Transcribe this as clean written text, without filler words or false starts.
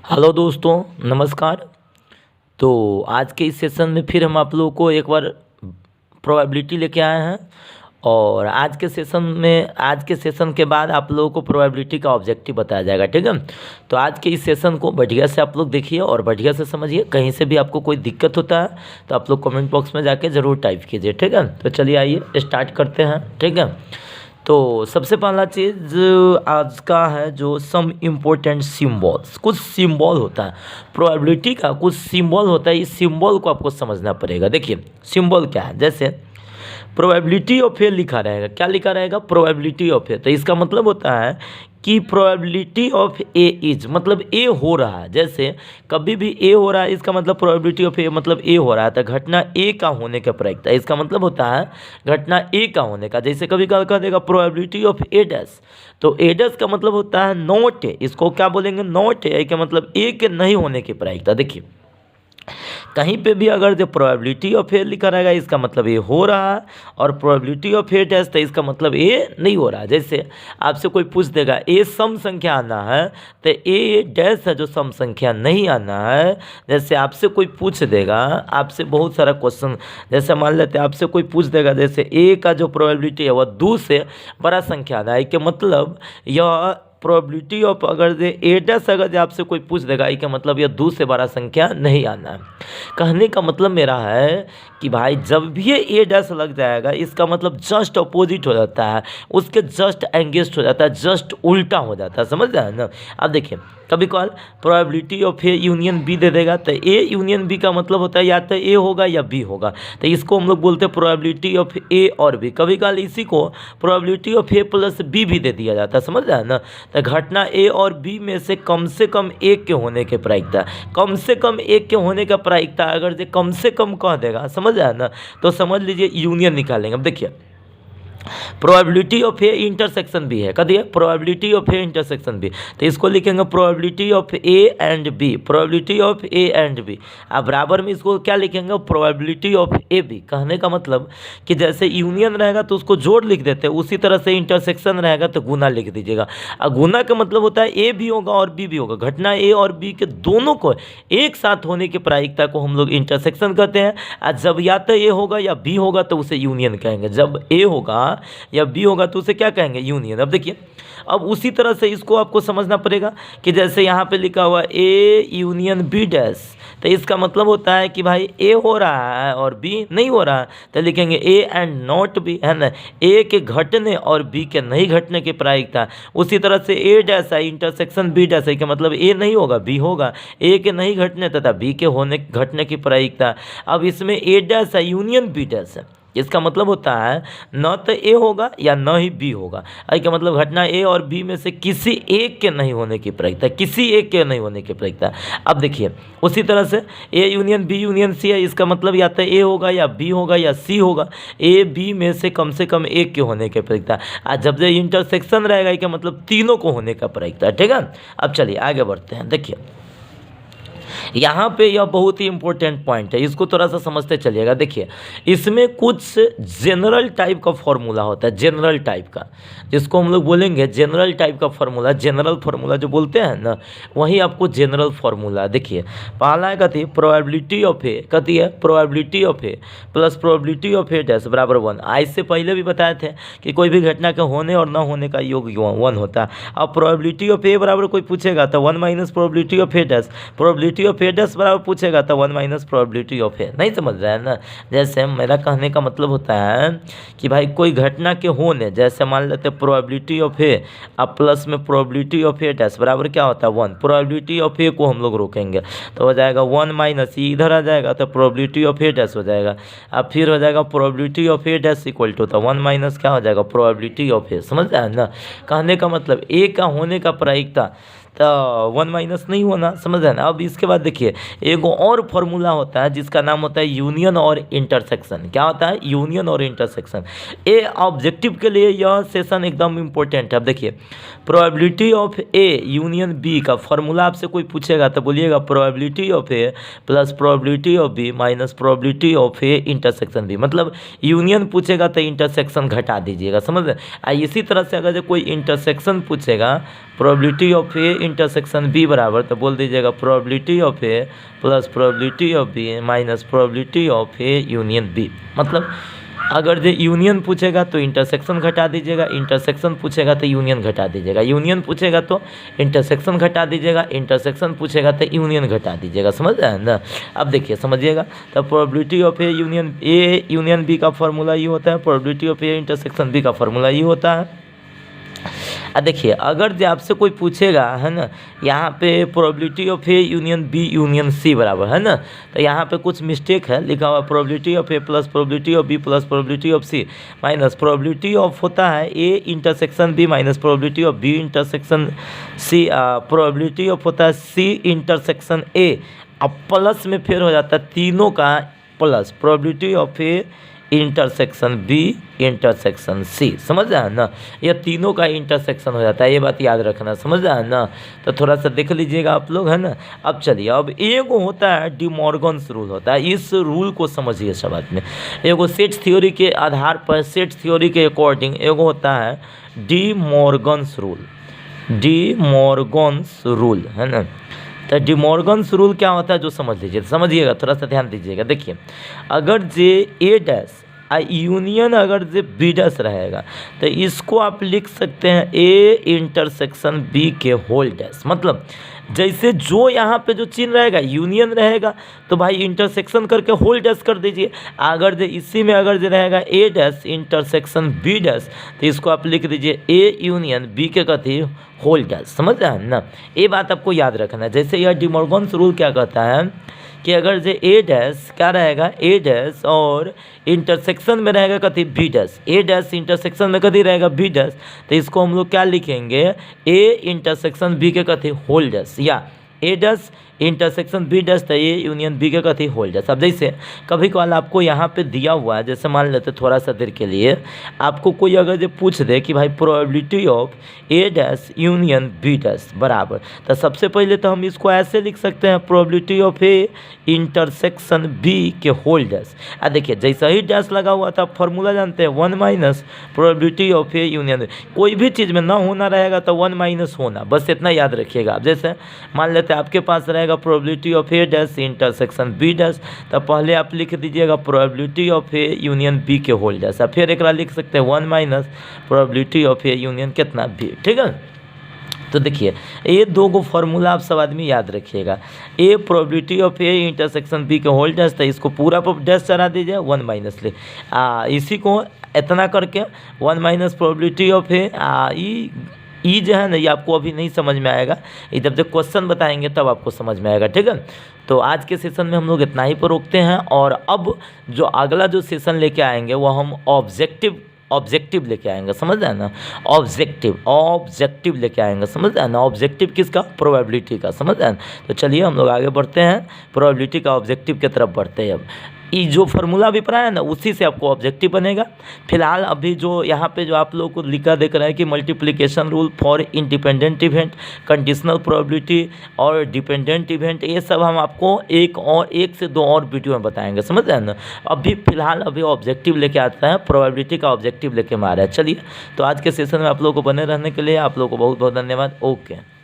Hello दोस्तों, नमस्कार। तो आज के इस सेशन में फिर हम आप लोगों को एक बार प्रोबेबिलिटी लेके आए हैं। और आज के सेशन के बाद आप लोगों को प्रोबेबिलिटी का ऑब्जेक्टिव बताया जाएगा, ठीक है। तो आज के इस सेशन को बढ़िया से आप लोग देखिए और बढ़िया से समझिए। कहीं से भी आपको कोई दिक्कत होता है तो आप लोग कमेंट बॉक्स में जाके ज़रूर टाइप कीजिए, ठीक है। तो चलिए आइए स्टार्ट करते हैं, ठीक है। तो सबसे पहला चीज़ आज का है जो सम इम्पोर्टेंट सिम्बॉल्स, कुछ सिंबल होता है प्रोबेबिलिटी का, कुछ सिंबल होता है। इस सिंबल को आपको समझना पड़ेगा। देखिए सिंबल क्या है, जैसे प्रोबेबिलिटी ऑफ ए लिखा रहेगा। क्या लिखा रहेगा? प्रोबेबिलिटी ऑफ ए। तो इसका मतलब होता है कि प्रोबेबिलिटी ऑफ ए इज, मतलब ए हो रहा है। जैसे कभी भी ए हो रहा है, इसका मतलब प्रोबेबिलिटी ऑफ ए मतलब ए हो रहा है। तो घटना ए का होने का प्रायिकता, इसका मतलब होता है घटना ए का होने का। जैसे कभी कह देगा प्रोबेबिलिटी ऑफ ए डैश, तो ए डैश का मतलब होता है नॉट ए। इसको क्या बोलेंगे? नॉट ए का मतलब ए के नहीं होने की प्रायिकता। देखिए कहीं पे भी अगर जो प्रोबेबिलिटी ऑफ ए लिखा रहेगा इसका मतलब ये हो रहा है, और प्रोबेबिलिटी ऑफ ए डैश तो इसका मतलब ये नहीं हो रहा है। जैसे आपसे कोई पूछ देगा ए सम संख्या आना है, तो ए डैश है जो सम संख्या नहीं आना है। जैसे आपसे कोई पूछ देगा, आपसे बहुत सारा क्वेश्चन, जैसे मान लेते हैं आपसे कोई पूछ देगा जैसे ए का जो प्रोबेबिलिटी है वह 2 से बड़ा संख्या आना है, कि मतलब यह प्रोबेबिलिटी ऑफ, अगर जे ए डैश अगर जे आपसे कोई पूछ देगा कि मतलब यह 2 से बड़ा संख्या नहीं आना है। कहने का मतलब मेरा है कि भाई जब भी ये ए डैश लग जाएगा इसका मतलब जस्ट अपोजिट हो जाता है, उसके जस्ट एंगेस्ट हो जाता है, जस्ट उल्टा हो जाता है। समझ रहे हैं ना? अब देखिए कभी कॉल probability of A union B दे देगा, तो ए यूनियन बी का मतलब होता है या तो ए होगा या बी होगा। तो इसको हम लोग बोलते हैं प्रोबेबिलिटी ऑफ ए और बी। कभी कॉल इसी को probability of A plus B भी दे दिया जाता है। समझ रहे हैं ना? तो घटना ए और बी में से कम एक के होने के प्रायिकता, कम से कम एक के होने का प्रायिकता अगर जो कम से कम कह देगा, समझ रहे हैं ना, तो समझ लीजिए यूनियन निकालेंगे। अब देखिए प्रोबेबिलिटी ऑफ ए इंटरसेक्शन भी है, कदिए probability of A intersection B, तो इसको लिखेंगे probability of A and B, probability of A and B. अब बराबर में इसको क्या लिखेंगे? Probability of A B. कहने का मतलब कि जैसे यूनियन रहेगा तो उसको जोड़ लिख देते हैं, उसी तरह से इंटरसेक्शन रहेगा तो गुना लिख दीजिएगा। और गुना का मतलब होता है ए भी होगा और बी भी होगा। घटना ए और बी के दोनों को एक साथ होने की प्रायिकता को हम लोग इंटरसेक्शन कहते हैं। और जब या तो ए होगा या बी होगा तो उसे यूनियन कहेंगे। जब ए होगा या बी होगा तो उसे क्या कहेंगे? यूनियन। अब देखिए अब उसी तरह से इसको आपको समझना पड़ेगा कि जैसे यहाँ पे लिखा हुआ ए यूनियन बी डैश, तो इसका मतलब होता है कि भाई ए हो रहा है और बी नहीं हो रहा है, तो लिखेंगे ए एंड नॉट बी, है ना। ए के घटने और बी के नहीं घटने की प्रायिकता। उसी तरह से ए डैश है इंटरसेक्शन बी डैश है, कि मतलब ए नहीं होगा बी होगा, ए के नहीं घटने तथा बी के होने घटने की प्रायिकता। अब इसमें ए डैश है यूनियन बी डैश है, इसका मतलब होता है न तो ए होगा या न ही बी होगा। इसका मतलब घटना ए और बी में से किसी एक के नहीं होने की प्रायिकता, किसी एक के नहीं होने की प्रायिकता। अब देखिए उसी तरह से A union B union C है, इसका मतलब या तो ए होगा या बी होगा या सी होगा, ए बी में से कम एक के होने की प्रायिकता। आज जब जो इंटरसेक्शन रहेगा इसका मतलब तीनों को होने का प्रायिकता, ठीक है। अब चलिए आगे बढ़ते हैं। देखिए यहाँ पे यह बहुत ही इंपॉर्टेंट पॉइंट है, इसको थोड़ा सा समझते चलिएगा। देखिए इसमें कुछ जनरल टाइप का फॉर्मूला होता है, जनरल टाइप का, जिसको हम लोग बोलेंगे जनरल टाइप का फॉर्मूला। जनरल फार्मूला जो बोलते हैं ना, वही आपको जनरल फार्मूला। देखिए पहला है कहती है प्रोबेबिलिटी ऑफ ए, कहती है probability of A plus probability of A dash बराबर 1। आज से पहले भी बताए थे कि कोई भी घटना के होने और ना होने का योग 1 होता है। अब प्रोबेबिलिटी ऑफ ए बराबर कोई पूछेगा तो 1 minus probability of A dash, probability of A dash बराबर पूछेगा तो 1 माइनस प्रोबेबिलिटी ऑफ ए। नहीं समझ रहा है ना? जैसे मेरा कहने का मतलब होता है कि भाई कोई घटना के होने, जैसे मान लेते हैं प्रोबेबिलिटी ऑफ ए अब प्लस में प्रोबेबिलिटी ऑफ ए डैश बराबर क्या होता है? 1। प्रोबेबिलिटी ऑफ ए को हम लोग रोकेंगे तो हो जाएगा 1 माइनस, ये इधर आ जाएगा तो प्रोबेबिलिटी ऑफ ए डैश हो जाएगा। अब फिर हो जाएगा probability of A dash equal to तो 1 माइनस क्या हो जाएगा? Probability of A. समझ रहे हैं ना? कहने का मतलब ए का होने का प्रायिकता तो 1 माइनस नहीं होना, समझ रहे हैं ना? अब इसके बाद देखिए एक और फॉर्मूला होता है जिसका नाम होता है यूनियन और इंटरसेक्शन। क्या होता है? यूनियन और इंटरसेक्शन। ए ऑब्जेक्टिव के लिए यह सेशन एकदम इम्पोर्टेंट है। अब देखिए probability of A union B का फॉर्मूला आपसे कोई पूछेगा तो बोलिएगा probability of A plus probability of B minus probability of A intersection B. मतलब यूनियन पूछेगा तो इंटरसेक्शन घटा दीजिएगा, समझ रहे? इसी तरह से अगर कोई इंटरसेक्शन पूछेगा probability of A intersection B बराबर, तो बोल दीजिएगा probability of A plus probability of B minus probability of A union B. मतलब अगर जो यूनियन पूछेगा तो इंटरसेक्शन घटा दीजिएगा, इंटरसेक्शन पूछेगा तो यूनियन घटा दीजिएगा, यूनियन पूछेगा तो इंटरसेक्शन घटा दीजिएगा, इंटरसेक्शन पूछेगा तो यूनियन घटा दीजिएगा। समझ रहे हैं ना? अब देखिए समझिएगा, तो probability of A union B का फॉर्मूला ये होता है, probability of A intersection B का फॉर्मूला ये होता है। देखिए अगर जो आपसे कोई पूछेगा है ना, यहाँ पे probability of A union B union C बराबर है ना, तो यहाँ पे कुछ मिस्टेक है, लिखा हुआ probability of A plus probability of B plus probability of C minus probability of होता है A intersection B minus probability of B intersection C, probability of होता है सी इंटरसेक्शन ए, अब प्लस में फिर हो जाता है तीनों का plus probability of A intersection B intersection C. समझ रहे हैं ना? ये तीनों का इंटरसेक्शन हो जाता है, ये बात याद रखना। समझ रहे हैं ना? तो थोड़ा सा देख लीजिएगा आप लोग, है ना। अब चलिए, अब एगो होता है डी मॉर्गन्स रूल होता है, इस रूल को समझिए सब आदमी। एगो सेट थ्योरी के आधार पर, सेट थ्योरी के अकॉर्डिंग एगो होता है D Morgan's rule, D Morgan's rule, है ना। तो डी मॉर्गन्स रूल क्या होता है जो समझ लीजिए, समझिएगा, थोड़ा सा ध्यान दीजिएगा। देखिए अगर जे ए डैश यूनियन अगर जे बी डैश रहेगा तो इसको आप लिख सकते हैं ए इंटरसेक्शन बी के होल डैश। मतलब जैसे जो यहाँ पे जो चिन्ह रहेगा यूनियन रहेगा तो भाई इंटरसेक्शन करके होल डैश कर दीजिए। अगर जो इसी में अगर जो रहेगा ए डैश इंटरसेक्शन बी डैश तो इसको आप लिख दीजिए ए यूनियन बी के कथी होल डैश। समझ रहे हैं ना? ये बात आपको याद रखना है। जैसे यह डी मॉर्गन्स रूल क्या कहता है कि अगर जो ए डैश क्या रहेगा ए डैश और इंटरसेक्शन में रहेगा कथी बी डैश, ए डैश इंटरसेक्शन में कथी रहेगा बी डैश, तो इसको हम लोग क्या लिखेंगे ए इंटरसेक्शन बी के कथी होल डैश, या ए डैश इंटरसेक्शन बी डैश तो ए यूनियन बी के कथी होल डैश। अब जैसे कभी कभार आपको यहाँ पे दिया हुआ है, जैसे मान लेते थोड़ा सा देर के लिए आपको कोई अगर जो पूछ दे कि भाई probability of A dash union B dash बराबर, तो सबसे पहले तो हम इसको ऐसे लिख सकते हैं probability of A intersection B के होल डैश। देखिए जैसा ही डैश लगा हुआ था फॉर्मूला जानते हैं 1 minus probability of A union, कोई भी चीज़ में ना होना रहेगा तो 1 माइनस होना, बस इतना याद रखिएगा। अब जैसे मान लेते हैं आपके पास रहेगा probability of A dash intersection B dash, तो पहले आप लिख दीजिएगा probability of A union B के होल डैश, फिर एक लिख सकते हैं 1 minus probability of A union कितना बी। ठीक है, तो देखिए ये दो गो फार्मूला आप सब आदमी याद रखिएगा। A probability of A intersection B के होल डैश, तो इसको पूरा पर डैश चढ़ा दीजिए 1 माइनस ले, इसी को इतना करके 1 माइनस प्रोबेबिलिटी ऑफ ए ई जो है ना, ये आपको अभी नहीं समझ में आएगा, ये जब जब क्वेश्चन बताएंगे तब आपको समझ में आएगा। ठीक है, तो आज के सेशन में हम लोग इतना ही पर रोकते हैं, और अब जो अगला जो सेशन लेके आएंगे वो हम ऑब्जेक्टिव लेके आएंगे। समझ रहे हैं ना? ऑब्जेक्टिव लेके आएंगे। समझ रहे हैं ना? ऑब्जेक्टिव किसका? प्रोबेबिलिटी का। समझ रहे हैं? तो चलिए हम लोग आगे बढ़ते हैं, प्रोबेबिलिटी का ऑब्जेक्टिव की तरफ बढ़ते हैं। अब ये जो फार्मूला भी पढ़ा है ना उसी से आपको ऑब्जेक्टिव बनेगा। फिलहाल अभी जो यहाँ पे जो आप लोगों को लिखा दिख रहा है कि multiplication rule for independent event, conditional probability और डिपेंडेंट इवेंट, ये सब हम आपको एक से दो और वीडियो में बताएंगे। समझ रहे हैं ना? अभी फिलहाल ऑब्जेक्टिव लेके आता है, प्रोबेबिलिटी का ऑब्जेक्टिव लेके आ रहा है। चलिए, तो आज के सेशन में आप लोगों को बने रहने के लिए आप लोगों को बहुत बहुत धन्यवाद। ओके।